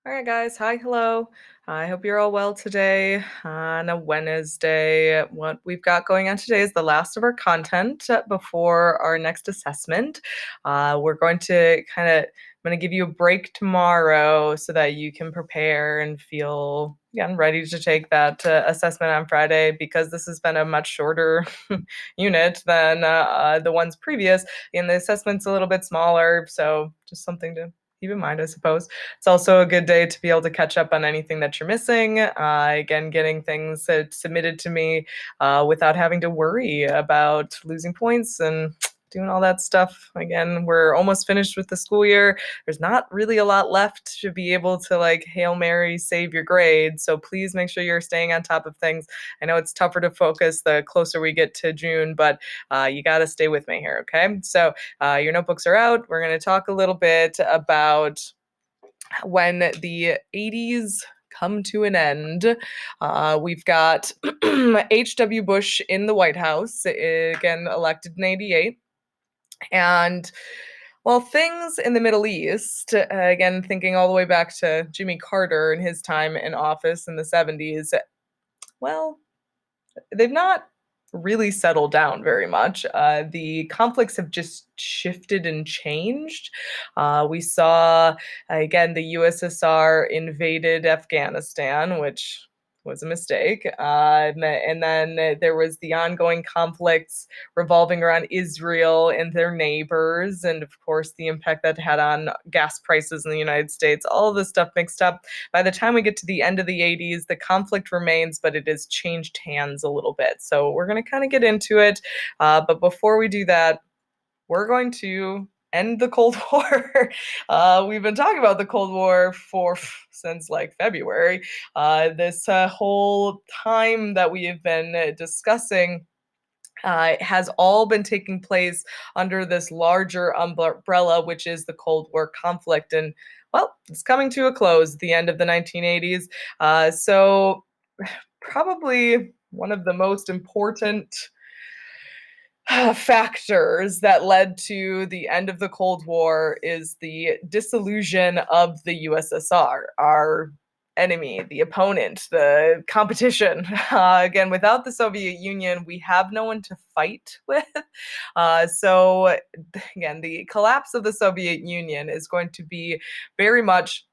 All right, guys. Hi, hello. I hope you're all well today on a Wednesday. What we've got going on today is the last of our content before our next assessment. We're going to I'm going to give you a break tomorrow so that you can prepare and feel again ready to take that assessment on Friday because this has been a much shorter unit than the ones previous. And the assessment's a little bit smaller, so just something to keep in mind, I suppose. It's also a good day to be able to catch up on anything that you're missing. Again, getting things submitted to me without having to worry about losing points and doing all that stuff. Again, we're almost finished with the school year. There's not really a lot left to be able to like Hail Mary save your grade. So please make sure you're staying on top of things. I know it's tougher to focus the closer we get to June, but you got to stay with me here, okay? So your notebooks are out. We're going to talk a little bit about when the 80s come to an end. We've got H.W. Bush in the White House, again, elected in 88. And well, things in the Middle East, again, thinking all the way back to Jimmy Carter and his time in office in the 70s, well, they've not really settled down very much. The conflicts have just shifted and changed. We saw, again, the USSR invaded Afghanistan, which was a mistake. And then there was the ongoing conflicts revolving around Israel and their neighbors, and of course, the impact that had on gas prices in the United States. All of this stuff mixed up. By the time we get to the end of the 80s, the conflict remains, but it has changed hands a little bit. So we're going to kind of get into it. But before we do that, we're going to end the Cold War. We've been talking about the Cold War since like February. This whole time that we have been discussing has all been taking place under this larger umbrella, which is the Cold War conflict. And well, it's coming to a close at the end of the 1980s. So, probably one of the most important factors that led to the end of the Cold War is the dissolution of the USSR, our enemy, the opponent, the competition. Again, without the Soviet Union, we have no one to fight with. So, again, the collapse of the Soviet Union is going to be very much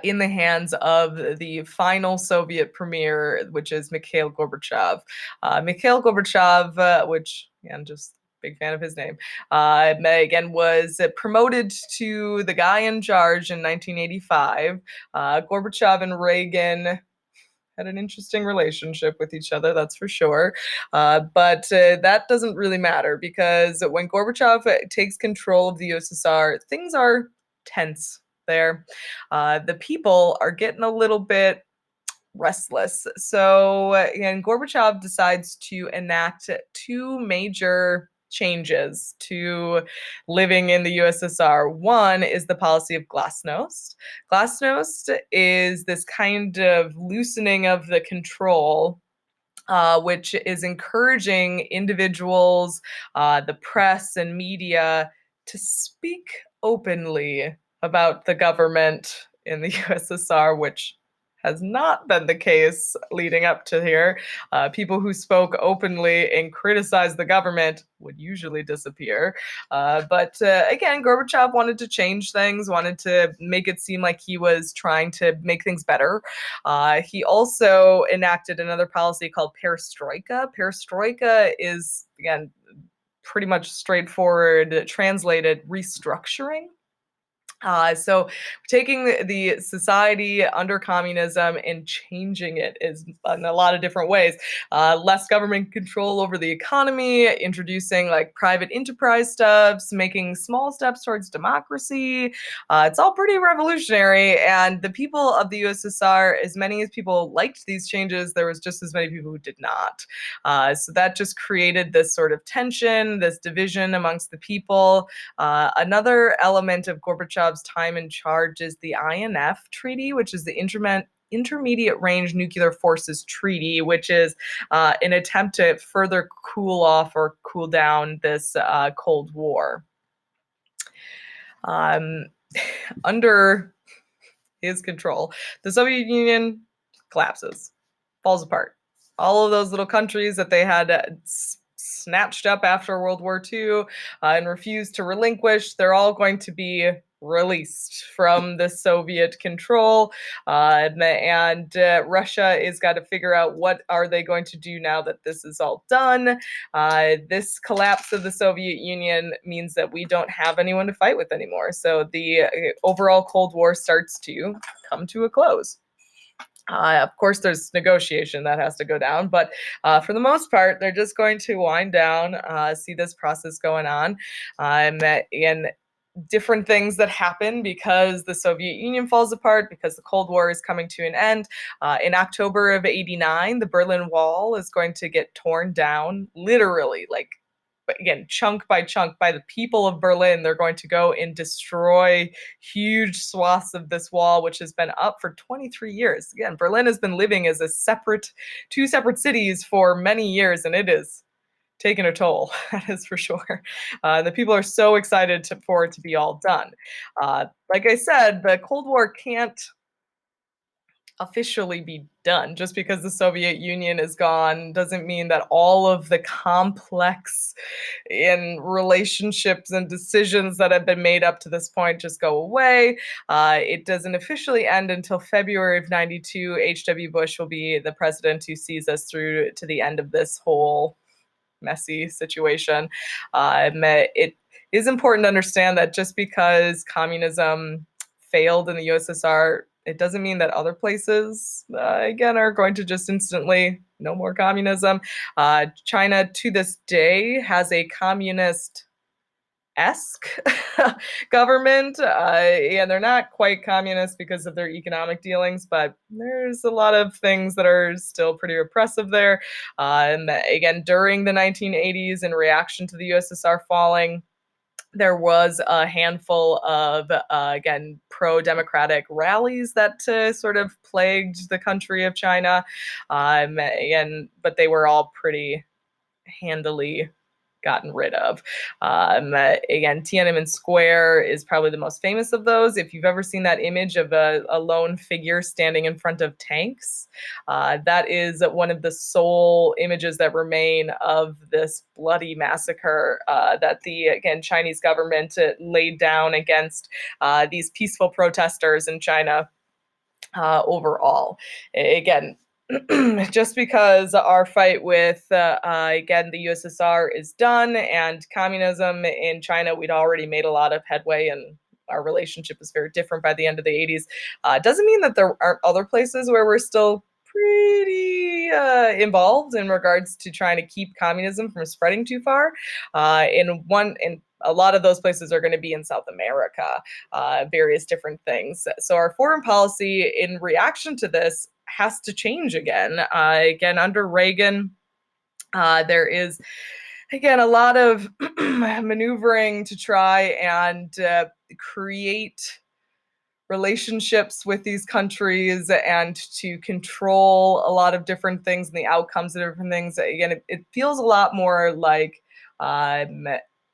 in the hands of the final Soviet premier, which is Mikhail Gorbachev. Mikhail Gorbachev, which, I'm just big fan of his name, again, was promoted to the guy in charge in 1985. Gorbachev and Reagan had an interesting relationship with each other, that's for sure. But that doesn't really matter because when Gorbachev takes control of the USSR, things are tense there. The people are getting a little bit restless. So, and Gorbachev decides to enact two major changes to living in the USSR. One is the policy of glasnost. Glasnost is this kind of loosening of the control which is encouraging individuals, the press, and media to speak openly about the government in the USSR, which has not been the case leading up to here. People who spoke openly and criticized the government would usually disappear. But again, Gorbachev wanted to change things, wanted to make it seem like he was trying to make things better. He also enacted another policy called perestroika. Perestroika is, again, pretty much straightforward translated restructuring. So taking the society under communism and changing it is in a lot of different ways. Less government control over the economy, introducing like private enterprise steps, making small steps towards democracy. It's all pretty revolutionary. And the people of the USSR, as many as people liked these changes, there was just as many people who did not. So that just created this sort of tension, this division amongst the people. Another element of Gorbachev's time in charge is the INF Treaty, which is the Intermediate Range Nuclear Forces Treaty, which is an attempt to further cool off or cool down this Cold War. Under his control, the Soviet Union collapses, falls apart. All of those little countries that they had snatched up after World War II and refused to relinquish, they're all going to be released from the Soviet control. And Russia is got to figure out what are they going to do now that this is all done. This collapse of the Soviet Union means that we don't have anyone to fight with anymore. So the overall Cold War starts to come to a close. Of course, there's negotiation that has to go down, but for the most part, they're just going to wind down, see this process going on, and different things that happen because the Soviet Union falls apart, because the Cold War is coming to an end. In October of '89, the Berlin Wall is going to get torn down, literally, like, again, chunk by chunk, by the people of Berlin. They're going to go and destroy huge swaths of this wall, which has been up for 23 years. Again, Berlin has been living as two separate cities for many years, and it is taken a toll. That is for sure. The people are so excited for it to be all done. Like I said, the Cold War can't officially be done. Just because the Soviet Union is gone doesn't mean that all of the complex in relationships and decisions that have been made up to this point just go away. It doesn't officially end until February of '92. H.W. Bush will be the president who sees us through to the end of this whole messy situation. It is important to understand that just because communism failed in the USSR, it doesn't mean that other places, again, are going to just instantly no more communism. China, to this day, has a communist esque government, and they're not quite communist because of their economic dealings, but there's a lot of things that are still pretty repressive there. And again, during the 1980s, in reaction to the USSR falling, there was a handful of, again, pro-democratic rallies that sort of plagued the country of China, but they were all pretty handily gotten rid of. Again, Tiananmen Square is probably the most famous of those. If you've ever seen that image of a lone figure standing in front of tanks, that is one of the sole images that remain of this bloody massacre that the, again, Chinese government laid down against these peaceful protesters in China overall. Again, just because our fight with, again, the USSR is done and communism in China, we'd already made a lot of headway and our relationship is very different by the end of the '80s. Doesn't mean that there aren't other places where we're still pretty involved in regards to trying to keep communism from spreading too far. In a lot of those places are going to be in South America, various different things. So our foreign policy in reaction to this has to change again. Again, under Reagan, there is, again, a lot of maneuvering to try and create relationships with these countries and to control a lot of different things and the outcomes of different things. Again, it feels a lot more like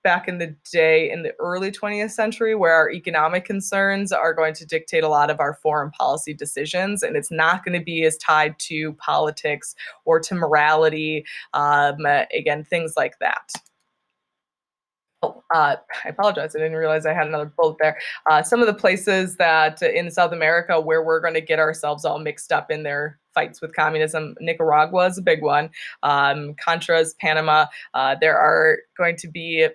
back in the day in the early 20th century, where our economic concerns are going to dictate a lot of our foreign policy decisions, and it's not going to be as tied to politics or to morality, again, things like that. Oh, I apologize. I didn't realize I had another bullet there. Some of the places that in South America where we're going to get ourselves all mixed up in their fights with communism, Nicaragua is a big one. Contras, Panama. There are going to be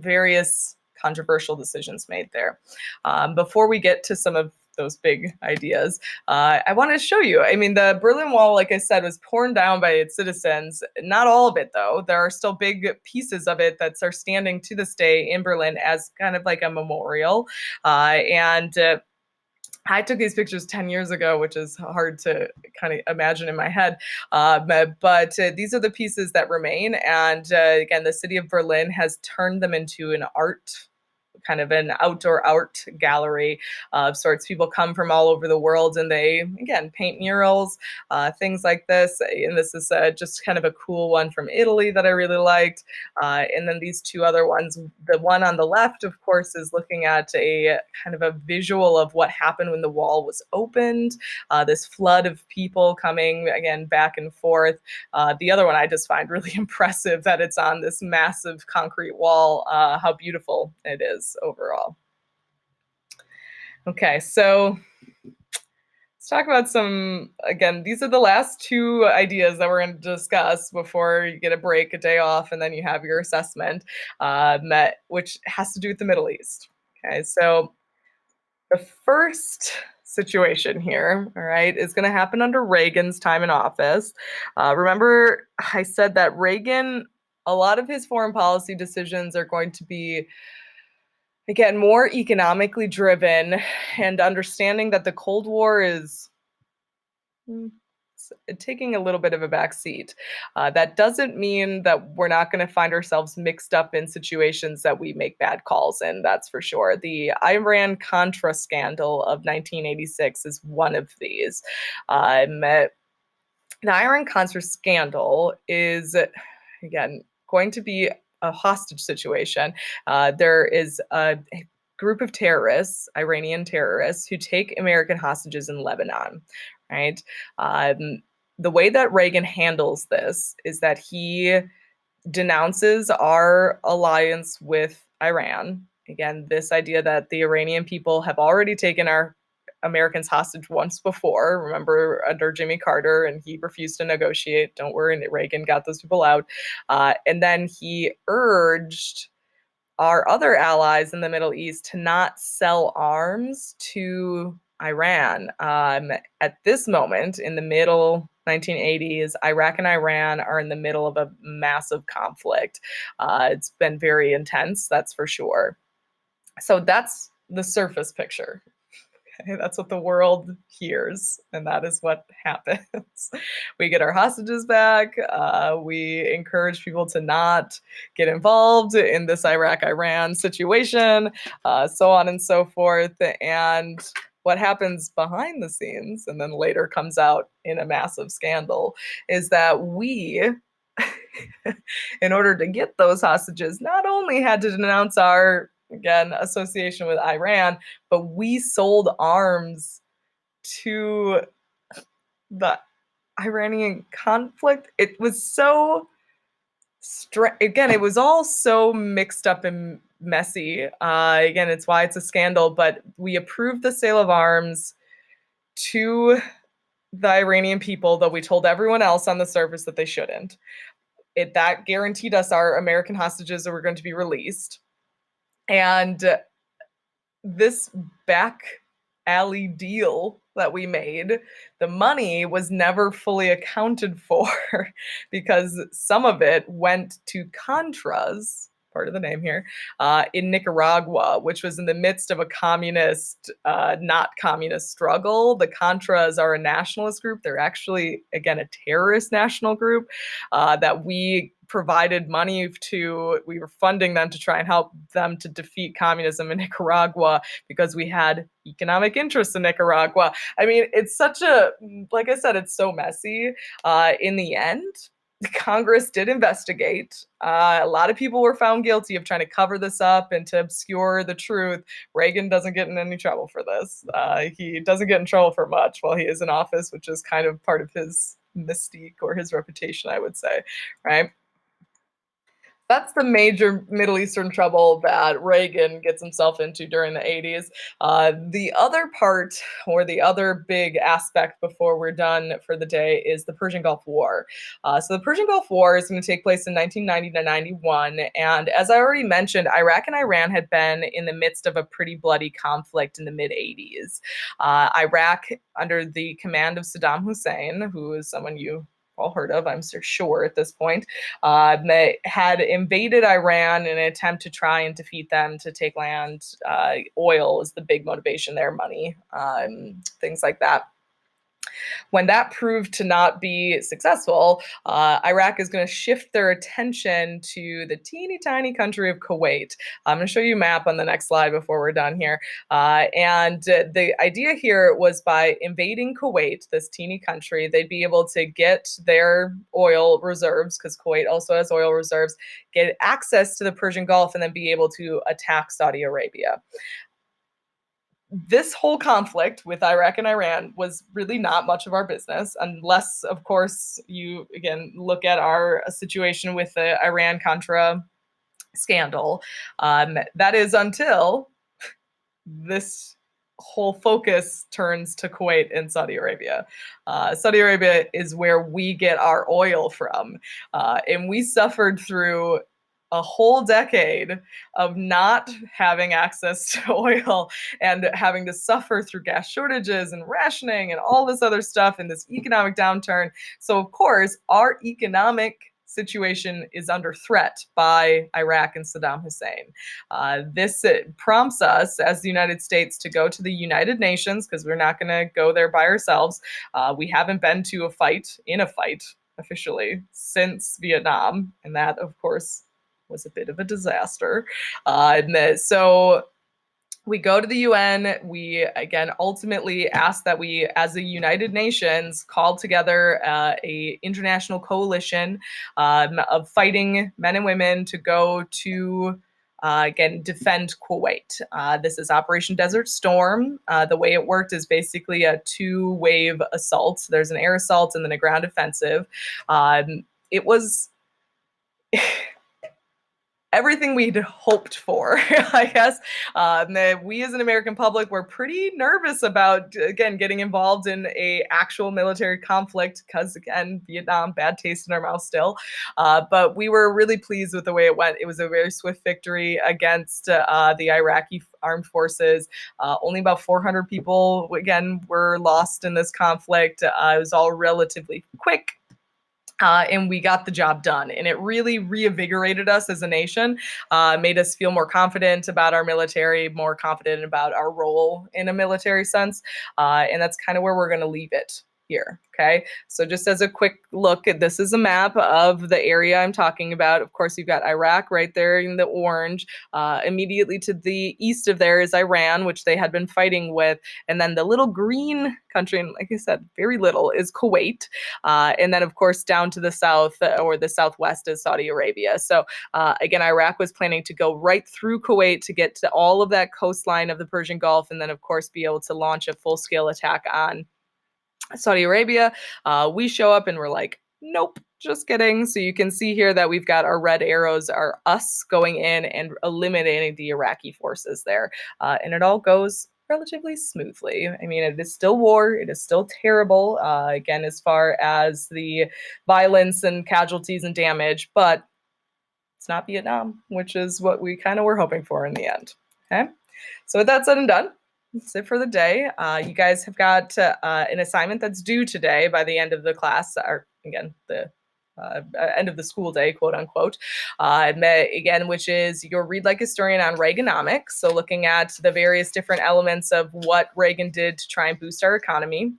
various controversial decisions made there. Before we get to some of those big ideas, I want to show you. I mean, the Berlin Wall, like I said, was torn down by its citizens. Not all of it, though. There are still big pieces of it that are standing to this day in Berlin as kind of like a memorial. And I took these pictures 10 years ago, which is hard to kind of imagine in my head. But these are the pieces that remain. And again, the city of Berlin has turned them into an art kind of an outdoor art gallery of sorts. People come from all over the world and they, again, paint murals, things like this. And this is just kind of a cool one from Italy that I really liked. And then these two other ones. The one on the left, of course, is looking at a kind of a visual of what happened when the wall was opened, this flood of people coming, again, back and forth. The other one I just find really impressive that it's on this massive concrete wall, how beautiful it is overall. Okay, so let's talk about some, again, these are the last two ideas that we're going to discuss before you get a break, a day off, and then you have your assessment, which has to do with the Middle East. Okay, so the first situation here, all right, is going to happen under Reagan's time in office. Remember, I said that Reagan, a lot of his foreign policy decisions are going to be, again, more economically driven, and understanding that the Cold War is taking a little bit of a back seat. That doesn't mean that we're not going to find ourselves mixed up in situations that we make bad calls in, that's for sure. The Iran-Contra scandal of 1986 is one of these. The Iran-Contra scandal is, again, going to be a hostage situation. There is a group of terrorists, Iranian terrorists, who take American hostages in Lebanon, right? The way that Reagan handles this is that he denounces our alliance with Iran. Again, this idea that the Iranian people have already taken our Americans hostage once before. Remember, under Jimmy Carter, and he refused to negotiate. Don't worry, Reagan got those people out. And then he urged our other allies in the Middle East to not sell arms to Iran. At this moment, in the middle 1980s, Iraq and Iran are in the middle of a massive conflict. It's been very intense, that's for sure. So that's the surface picture. Okay, that's what the world hears, and that is what happens. We get our hostages back. We encourage people to not get involved in this Iraq-Iran situation, so on and so forth. And what happens behind the scenes, and then later comes out in a massive scandal, is that we, in order to get those hostages, not only had to denounce our, again, association with Iran, but we sold arms to the Iranian conflict. It was so again, it was all so mixed up and messy. Again, it's why it's a scandal, but we approved the sale of arms to the Iranian people, though we told everyone else on the surface that they shouldn't. That guaranteed us our American hostages that were going to be released. And this back alley deal that we made, the money was never fully accounted for because some of it went to Contras, part of the name here, in Nicaragua, which was in the midst of a communist, not communist struggle. The Contras are a nationalist group. They're actually, again, a terrorist national group that we provided money to. We were funding them to try and help them to defeat communism in Nicaragua because we had economic interests in Nicaragua. I mean, it's such a, like I said, it's so messy. In the end, Congress did investigate. A lot of people were found guilty of trying to cover this up and to obscure the truth. Reagan doesn't get in any trouble for this. He doesn't get in trouble for much while he is in office, which is kind of part of his mystique or his reputation, I would say, right? That's the major Middle Eastern trouble that Reagan gets himself into during the 80s. The other part, or the other big aspect before we're done for the day, is the Persian Gulf War. So the Persian Gulf War is going to take place in 1990 to 91. And as I already mentioned, Iraq and Iran had been in the midst of a pretty bloody conflict in the mid-80s. Iraq, under the command of Saddam Hussein, who is someone you all heard of, I'm sure at this point, they had invaded Iran in an attempt to try and defeat them, to take land. Oil is the big motivation there, money, things like that. When that proved to not be successful, Iraq is going to shift their attention to the teeny tiny country of Kuwait. I'm going to show you a map on the next slide before we're done here. And the idea here was by invading Kuwait, this teeny country, they'd be able to get their oil reserves, because Kuwait also has oil reserves, get access to the Persian Gulf, and then be able to attack Saudi Arabia. This whole conflict with Iraq and Iran was really not much of our business, unless, of course, you, again, look at our situation with the Iran-Contra scandal. That is until this whole focus turns to Kuwait and Saudi Arabia. Saudi Arabia is where we get our oil from. And we suffered through a whole decade of not having access to oil and having to suffer through gas shortages and rationing and all this other stuff in this economic downturn. So, of course, our economic situation is under threat by Iraq and Saddam Hussein. This prompts us as the United States to go to the United Nations, because we're not going to go there by ourselves. We haven't been to a fight officially since Vietnam, and that, of course, was a bit of a disaster. So we go to the UN. We, again, ultimately ask that we, as a United Nations, call together a international coalition of fighting men and women to go to, again, defend Kuwait. This is Operation Desert Storm. The way it worked is basically a two-wave assault. There's an air assault and then a ground offensive. It was everything we'd hoped for, I guess. We as an American public were pretty nervous about, again, getting involved in a actual military conflict because, again, Vietnam, bad taste in our mouth still. But we were really pleased with the way it went. It was a very swift victory against the Iraqi armed forces. Only about 400 people, again, were lost in this conflict. It was all relatively quick. And we got the job done. And it really reinvigorated us as a nation, made us feel more confident about our military, more confident about our role in a military sense. And that's kind of where we're going to leave it here. Okay. So just as a quick look, this is a map of the area I'm talking about. Of course, you've got Iraq right there in the orange. Immediately to the east of there is Iran, which they had been fighting with. And then the little green country, and like I said, very little, is Kuwait. And then, of course, down to the south or the southwest is Saudi Arabia. So again, Iraq was planning to go right through Kuwait to get to all of that coastline of the Persian Gulf, and then, of course, be able to launch a full-scale attack on Saudi Arabia. We show up and we're like, nope, just kidding. So you can see here that we've got our red arrows are us going in and eliminating the Iraqi forces there. And it all goes relatively smoothly. I mean, it is still war. It is still terrible, again, as far as the violence and casualties and damage, but it's not Vietnam, which is what we kind of were hoping for in the end. Okay. So with that said and done, that's it for the day. You guys have got an assignment that's due today by the end of the class, or again, the end of the school day, quote unquote, again, which is your Read Like a Historian on Reaganomics. So looking at the various different elements of what Reagan did to try and boost our economy.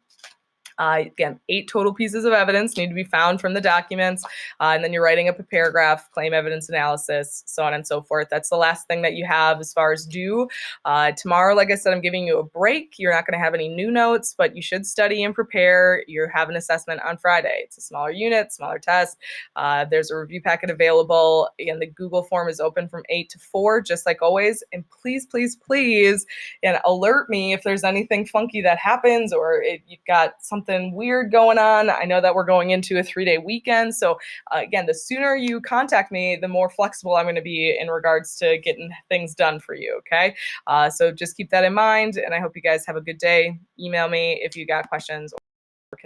Again, 8 total pieces of evidence need to be found from the documents, and then you're writing up a paragraph, claim evidence analysis, so on and so forth. That's the last thing that you have as far as due. Tomorrow, like I said, I'm giving you a break. You're not going to have any new notes, but you should study and prepare. You have an assessment on Friday. It's a smaller unit, smaller test. There's a review packet available. Again, the Google form is open from 8 to 4, just like always. And please, please, please, and alert me if there's anything funky that happens or if you've got something weird going on. I know that we're going into a 3-day weekend. So again, the sooner you contact me, the more flexible I'm going to be in regards to getting things done for you. Okay. So just keep that in mind. And I hope you guys have a good day. Email me if you got questions or